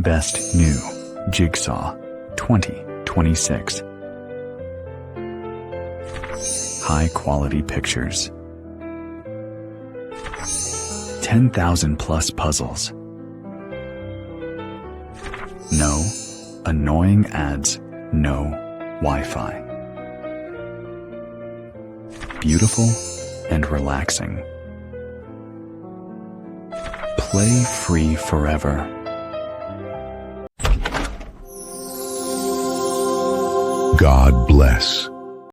Best New Jigsaw 2026. High quality pictures. 10,000 plus puzzles. No annoying ads, no Wi-Fi. Beautiful and relaxing. Play free forever. God bless.